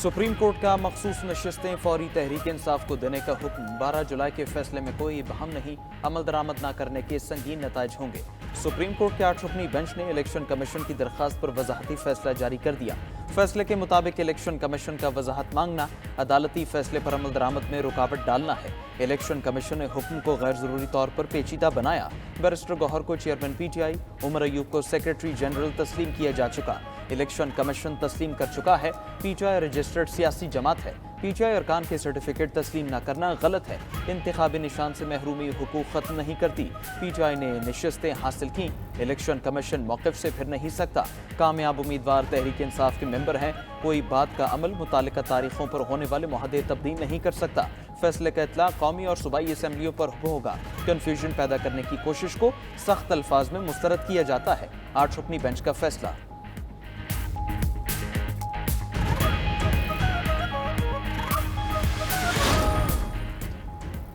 Supreme court का मखसूस नशिस्तें फौरी तहरीक इंसाफ को देने का हुक्म। 12 जुलाई के फैसले में कोई बहम नहीं, अमल दरामद न करने के संगीन नताइज होंगे। सुप्रीम कोर्ट के 8 रुकनी बेंच ने इलेक्शन कमीशन की दरखास्त पर वजाहती फैसला जारी कर दिया। फैसले के मुताबिक इलेक्शन कमीशन का वजाहत मांगना अदालती फैसले पर अमल दरामद में रुकावट डालना है। इलेक्शन कमीशन ने हुक्म को गैर जरूरी तौर पर पेचीदा बनाया। बैरिस्टर गौहर को चेयरमैन PTI, उमर अयूब को सेक्रेटरी जनरल तस्लीम किया जा चुका। इलेक्शन कमीशन तस्लीम कर चुका है। PTI रजिस्टर्ड सियासी जमात है। PTI अरकान के सर्टिफिकेट तस्लीम न करना गलत है। इंतखाबी निशान से महरूमी हुकूक खत्म नहीं करती। PTI ने नशिस्तें हासिल की। इलेक्शन कमीशन मौक़िफ़ से फिर नहीं सकता। कामयाब उम्मीदवार तहरीक इंसाफ के मेंबर हैं। कोई बात का अमल मुतालिका तारीखों पर होने वाले मुआहदे तब्दील नहीं कर सकता। फैसले का इतलाक़ कौमी और सूबाई असम्बलियों पर होगा। कन्फ्यूजन पैदा करने की कोशिश को सख्त अल्फाज में मुस्तरद किया जाता है। 8 रुकनी बेंच का फैसला।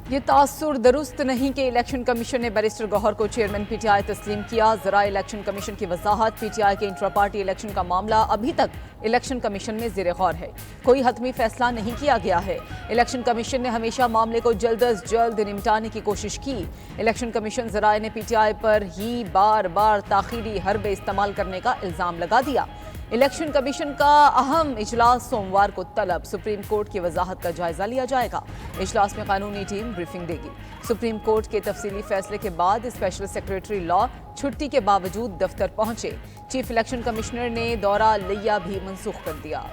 ये तासुर दुरुस्त नहीं कि इलेक्शन कमीशन ने बैरिस्टर गौहर को चेयरमैन PTI तस्लीम किया। जरा इलेक्शन कमीशन की वजाहत। PTI के इंट्रा पार्टी इलेक्शन का मामला अभी तक इलेक्शन कमीशन में ज़ेर गौर है। कोई हतमी फैसला नहीं किया गया है। इलेक्शन कमीशन ने हमेशा मामले को जल्द अज जल्द निपटाने की कोशिश की। इलेक्शन कमीशन ज़राए ने PTI पर ही बार बार ताखीरी हरबे इस्तेमाल करने का इल्ज़ाम लगा दिया। इलेक्शन कमीशन का अहम इजलास सोमवार को तलब। सुप्रीम कोर्ट की वजाहत का जायजा लिया जाएगा। इजलास में कानूनी टीम ब्रीफिंग देगी। सुप्रीम कोर्ट के तफसीली फैसले के बाद स्पेशल सेक्रेटरी लॉ छुट्टी के बावजूद दफ्तर पहुंचे। चीफ इलेक्शन कमिश्नर ने दौरा लिया भी मनसूख कर दिया।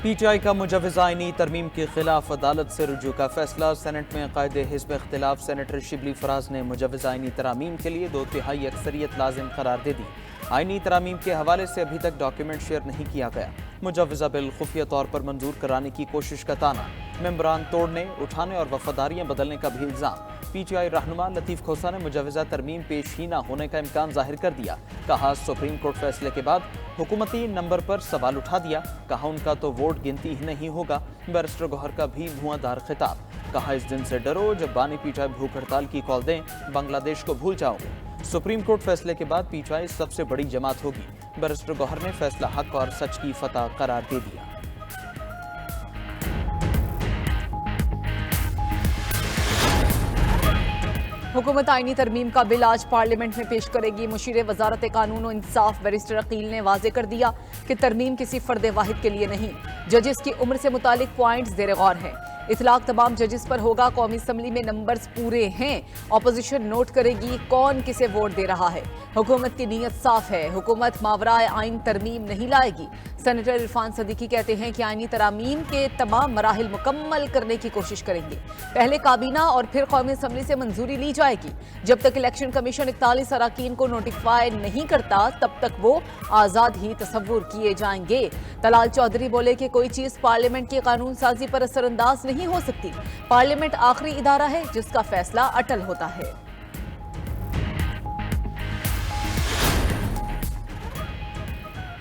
PTI का मुजव्वज़ आईनी तरमीम के खिलाफ अदालत से रुजू का फैसला। सेनेट में कायदे हिज़्ब इख्तिलाफ सेनेटर शिबली फराज ने मुजव्वज़ आईनी तरामीम के लिए 2/3 अक्सरियत लाजिम करार दे दी। आईनी तरामीम के हवाले से अभी तक डॉक्यूमेंट शेयर नहीं किया गया। मुजव्वज़ा बिल खुफिया तौर पर मंजूर कराने की कोशिश का ताना। मेंबरान तोड़ने उठाने और वफादारियाँ बदलने का भी इल्ज़ाम। PTI रहनुमा लतीफ़ खोसा ने मुजव्वज़ा तरमीम पेश ही न होने का इम्कान जाहिर कर दिया। कहा सुप्रीम कोर्ट फैसले के बाद हुकूमती नंबर पर सवाल उठा दिया। कहा उनका तो वोट गिनती ही नहीं होगा। बैरिस्टर गौहर का भी धुआंधार खिताब। कहा इस दिन से डरो जब बानी PTI भूख हड़ताल की कॉल दें, बांग्लादेश को भूल जाओगे। सुप्रीम कोर्ट फैसले के बाद PTI सबसे बड़ी जमात होगी। बैरिस्टर गौहर ने फैसला हक और सच की फतह करार दे दिया। हुकूमत आईनी तरमीम का बिल आज पार्लियामेंट में पेश करेगी। मुशीर वजारत कानून और इंसाफ बैरिस्टर अकील ने वाजे कर दिया कि तरमीम किसी फर्द वाहिद के लिए नहीं। जजेस की उम्र से मुतालिक पॉइंट्स ज़ेर गौर हैं। इतलाक तमाम जजेस पर होगा। कौमी असम्बली में नंबर्स पूरे हैं। ऑपोजिशन नोट करेगी कौन किसे वोट दे रहा है। हुकूमत की नीयत साफ है। हुकूमत मावराए आइन तरमीम नहीं लाएगी। सेनेटर इरफान सदीकी कहते हैं कि आईनी तरामीम के तमाम मराहिल मुकम्मल करने की कोशिश करेंगे। पहले काबीना और फिर कौमी असम्बली से मंजूरी ली जाएगी। जब तक इलेक्शन कमीशन 41 अराकीन को नोटिफाई नहीं करता तब तक वो आज़ाद ही तसव्वुर किए जाएंगे। तलाल चौधरी बोले कि कोई चीज़ पार्लियामेंट की कानून साजी पर असरअंदाज नहीं हो सकती। पार्लियामेंट आखिरी इदारा है जिसका फैसला अटल होता है।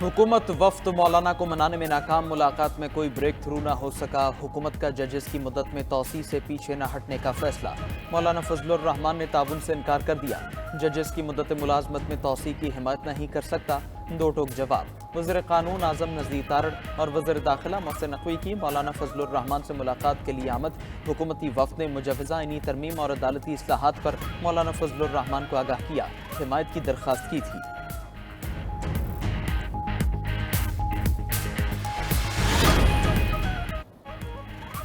हुकूमत वफ्द मौलाना को मनाने में नाकाम। मुलाकात में कोई ब्रेक थ्रू ना हो सका। हुकूमत का जजेस की मुद्दत में तौसी से पीछे न हटने का फैसला। मौलाना फजलुर रहमान ने ताउन से इनकार कर दिया। जजेस की मुद्दत मुलाजमत में तौसी की हिमायत नहीं कर सकता। दो टोक जवाब। वज़ीर कानून आज़म नज़ीर तारड़ और वज़ीर दाखिला मोहसिन नकवी की मौलाना फजलुर रहमान से मुलाकात के लिए आमद। हुकूमती वफ्द ने मुजव्वज़ा आईनी तरमीम और अदालती इस्लाहात पर मौलाना फजलुर रहमान को आगाह किया। हिमायत की दरख्वास्त की थी।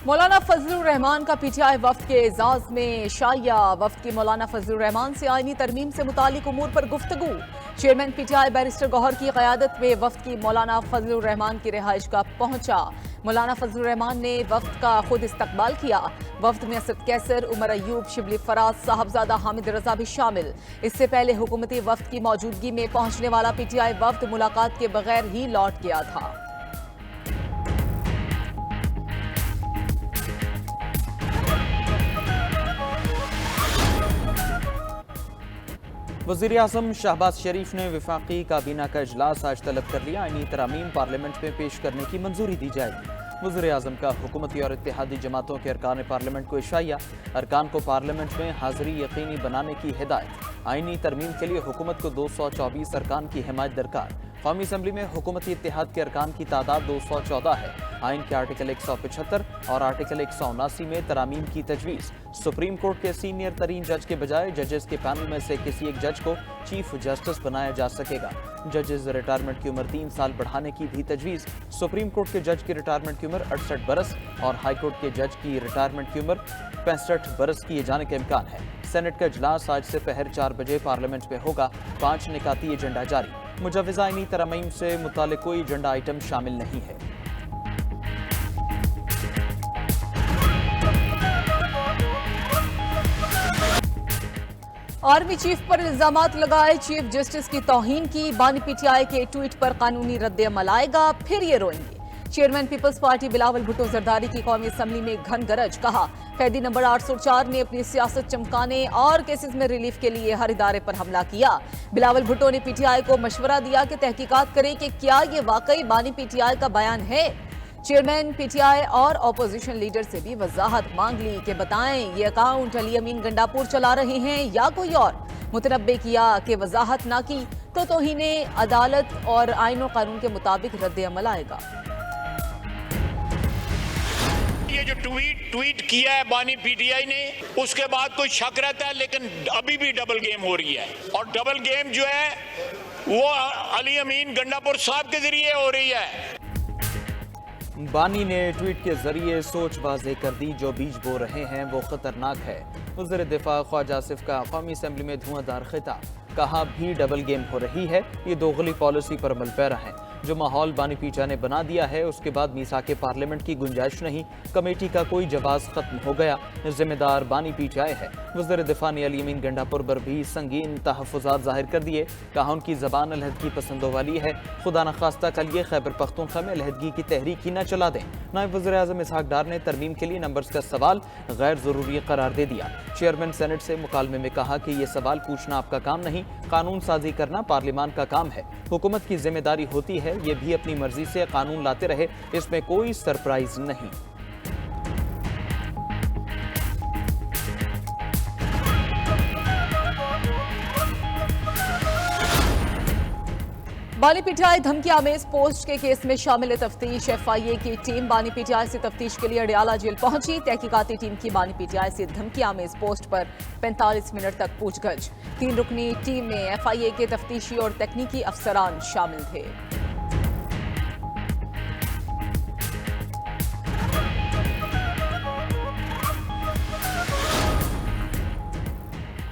मौलाना फजलुर रहमान का PTI वफ्द के एजाज में शाया। वफ्द की मौलाना फजलुर रहमान से आईनी तरमीम से मुतालिक उमूर पर गुफ्तगू। चेयरमैन PTI बैरिस्टर गौहर की क़यादत में वफ्द की मौलाना फजलुर रहमान की रिहाइश का पहुंचा। मौलाना फजलुर रहमान ने वफ्द का खुद इस्तकबाल किया। वफ्द में असद कैसर, उमर अयूब, शिबली फराज, साहबजादा हामिद रजा भी शामिल। इससे पहले हुकूमती वफ्द की मौजूदगी में पहुंचने वाला PTI वफ्द मुलाकात के बगैर ही लौट गया था। वज़ीर आज़म शहबाज शरीफ ने वफाकी काबीना का इजलास आज तलब कर लिया। आईनी तरामीम पार्लियामेंट में पेश करने की मंजूरी दी जाएगी। वज़ीर-ए-आज़म का हुकूमती और इत्तेहादी जमातों के अरकान पार्लियामेंट को इशाया, अरकान को पार्लियामेंट में हाजिरी यकीनी बनाने की हिदायत। आईनी तरमीम के लिए हुकूमत को 224 अरकान की हिमायत दरकार। कौमी असम्बली में हुकूमती इत्तेहाद के अरकान की तादाद 214 है। आइन के आर्टिकल 175 और आर्टिकल 179 में तरामीम की तजवीज़। सुप्रीम कोर्ट के सीनियर तरीन जज के बजाय जजेस के पैनल में से किसी एक जज को चीफ जस्टिस बनाया जा सकेगा। जजेस रिटायरमेंट की उम्र 3 साल बढ़ाने की भी तजवीज़। सुप्रीम कोर्ट के जज की रिटायरमेंट की उम्र 68 बरस और हाई कोर्ट के जज की रिटायरमेंट की उम्र 65 बरस किए जाने का इम्कान है। सेनेट का इजलास आज से पहर 4 बजे पार्लियामेंट में होगा। 5 निकाती एजेंडा जारी। मुजव्वज़ा आईनी तरमीम से मुताल्लिक़ कोई एजेंडा आइटम शामिल नहीं है। आर्मी चीफ पर इल्जामात लगाए, चीफ जस्टिस की तौहीन की। बानी पीटीआई के ट्वीट पर कानूनी रद्द-ए-अमल आएगा, फिर ये रोएंगे। Chairman Peoples Party Bilawal Bhutto Zardari की कौमी असम्बली में घन गरज। कहा, कैदी नंबर 804 ने अपनी सियासत चमकाने और केसेस में रिलीफ के लिए हर इदारे पर हमला किया। बिलावल भुट्टो ने पीटीआई को मशवरा दिया कि तहकीकात करे कि क्या ये वाकई बानी पीटीआई का बयान है। चेयरमैन पीटीआई और ऑपोजिशन लीडर से भी वजाहत मांग ली कि बताएं ये अकाउंट अली अमीन गंडापुर चला रहे हैं या कोई और। मुतनब्बे किया कि वजाहत ना की तो तौहीने अदालत और आईन और कानून के मुताबिक रद्द-ए-अमल आएगा। ये जो ट्वीट किया है बानी पीटीआई ने, उसके बाद कोई शक रहता है, लेकिन अभी भी डबल गेम हो रही है। और डबल गेम जो है वो अली अमीन गंडापुर साहब के जरिए हो रही है। बानी ने ट्वीट के जरिए सोच वाज़ेह कर दी, जो बीज बो रहे हैं वो खतरनाक है। वज़ीर दिफा ख्वाजा आसिफ का कौमी असम्बली में धुआंधार खिताब। कहा, भी डबल गेम हो रही है, ये दोगली पॉलिसी पर अमल पैरा है। जो माहौल बानी पीटा ने बना दिया है उसके बाद मीसाके पार्लियामेंट की गुंजाइश नहीं। कमेटी का कोई जवाब खत्म हो गया। जिम्मेदार बानी पीटीआई है। वज़ीर दिफा ने अली अमीन गंडापुर पर भी संगीन तहफ़्फ़ुज़ात ज़ाहिर कर दिए। कहा, उनकी ज़बान अलहदगी पसंदों वाली है। खुदा न खास्ता कल ये खैबर पख्तूनख्वा में अलहदगी की तहरीक ही न चला दें। नायब वज़ीर-ए-आज़म इसहाक डार ने तरमीम के लिए नंबर्स का सवाल गैर ज़रूरी करार दे दिया। चेयरमैन सेनेट से मुकालमे में कहा कि ये सवाल पूछना आपका काम नहीं, कानून साजी करना पार्लियामान का काम है। हुकूमत की जिम्मेदारी होती है ये भी अपनी मर्जी से कानून लाते रहे, इसमें कोई सरप्राइज नहीं। बानी पीटीआई धमकी आमेज पोस्ट के केस में शामिल तफ्तीश। एफआईए की टीम बानी पीटीआई से तफ्तीश के लिए अडियाला जेल पहुंची। तहकीकाती टीम की बानी पीटीआई से धमकी आमेज पोस्ट पर 45 मिनट तक पूछगछ। 3 रुकनी टीम में एफआईए के तफ्तीशी और तकनीकी अफसरान शामिल थे।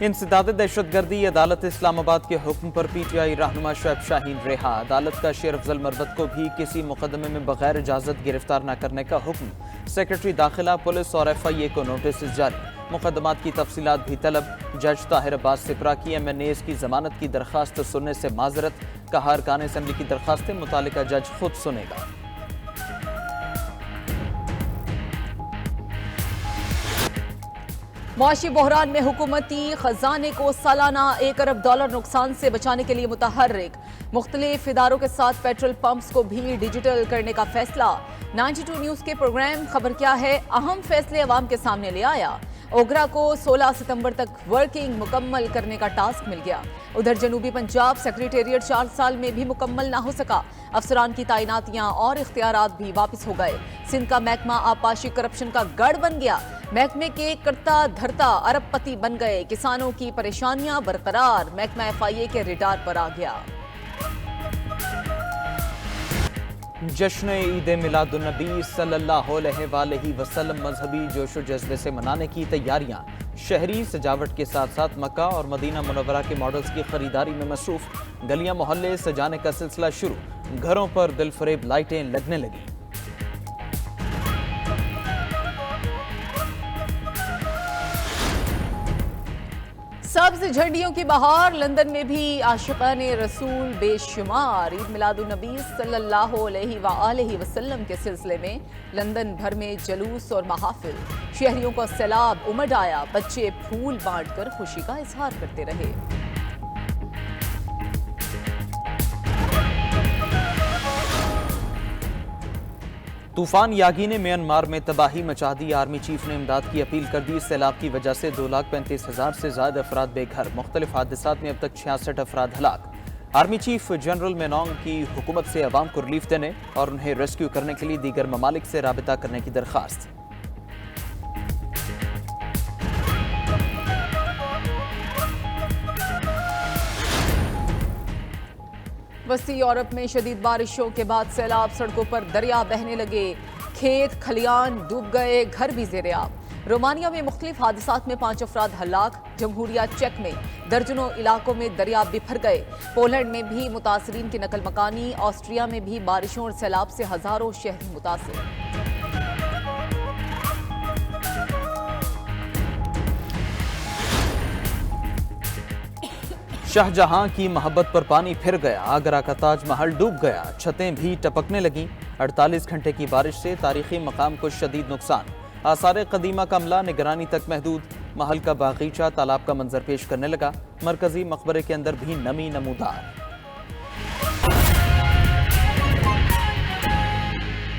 इंसदाद दहशतगर्दी अदालत इस्लामाबाद के हुक्म पर पीटीआई रहनुमा शुएब शाहीन रिहा। अदालत का शेर अफजल मरवत को भी किसी मुकदमे में बगैर इजाजत गिरफ्तार न करने का हुक्म। सेक्रेटरी दाखिला, पुलिस और एफआईए को नोटिस जारी। मुकदमात की तफसीलात भी तलब। जज ताहिर अब्बास सिपरा की एमएनएस की जमानत की दरखास्त सुनने से माजरत। कहा, अरकान असेंबली की दरखास्तें मुतालिका जज खुद सुनेगा। मुआशी बहरान में हुकूमती खजाने को सालाना $1 अरब नुकसान से बचाने के लिए मुतहर्रिक। मुख्तलिफ इदारों के साथ पेट्रोल पंप्स को भी डिजिटल करने का फैसला। 92 न्यूज़ के प्रोग्राम खबर क्या है अहम फैसले अवाम के सामने ले आया। ओगरा को 16 सितंबर तक वर्किंग मुकम्मल करने का टास्क मिल गया। उधर जनूबी पंजाब सेक्रेटेरिएट 4 साल में भी मुकम्मल ना हो सका। अफसरान की तैनातियां और इख्तियारात भी वापस हो गए। सिंध का महकमा आबपाशी करप्शन का गढ़ बन गया। महकमे के करता धरता अरबपति बन गए। किसानों की परेशानियां बरकरार। महकमा एफआईए के रिडार पर आ गया। जश्न ईद मिलादुन्नबी सल्लल्लाहु अलैहि वसल्लम मजहबी जोशो जज्बे से मनाने की तैयारियां। शहरी सजावट के साथ साथ मक्का और मदीना मुनव्वरा के मॉडल्स की खरीदारी में मसरूफ। गलियां मोहल्ले सजाने का सिलसिला शुरू। घरों पर दिलफरेब लाइटें लगने लगी। सब्ज झंडियों की बहार। लंदन में भी आशिकाने रसूल बेशुमार। ईद मिलादुन्नबी सल्लल्लाहु अलैहि वसल्लम के सिलसिले में लंदन भर में जुलूस और महाफिल। शहरियों का सैलाब उमड़ आया। बच्चे फूल बांटकर खुशी का इजहार करते रहे। तूफान यागी ने म्यांमार में तबाही मचा दी। आर्मी चीफ ने इमदाद की अपील कर दी। सैलाब की वजह से 2,35,000 से ज्यादा अफराद बेघर। मुख्तलिफ हादसात में अब तक 66 अफराद हलाक। आर्मी चीफ जनरल मेनोंग की हुकूमत से अवाम को रिलीफ देने और उन्हें रेस्क्यू करने के लिए दीगर ममालिक से राबिता करने की दरख्वास्त। वस्ती यूरोप में शदीद बारिशों के बाद सैलाब, सड़कों पर दरिया बहने लगे, खेत खलियान डूब गए, घर भी ज़ेर-ए-आब। रोमानिया में मुख्तलिफ हादसात में 5 अफराद हलाक। जमहूरिया चेक में दर्जनों इलाकों में दरिया बिखर गए। पोलैंड में भी मुतासरीन की नकल मकानी। ऑस्ट्रिया में भी बारिशों और सैलाब से हजारों शहरी मुतासर। शाहजहां की मोहब्बत पर पानी फिर गया। आगरा का ताजमहल डूब गया, छतें भी टपकने लगीं। 48 घंटे की बारिश से तारीखी मकाम को शदीद नुकसान। आसार कदीमा का अमला निगरानी तक महदूद। महल का बागीचा तालाब का मंजर पेश करने लगा। मरकजी मकबरे के अंदर भी नमी नमूदार।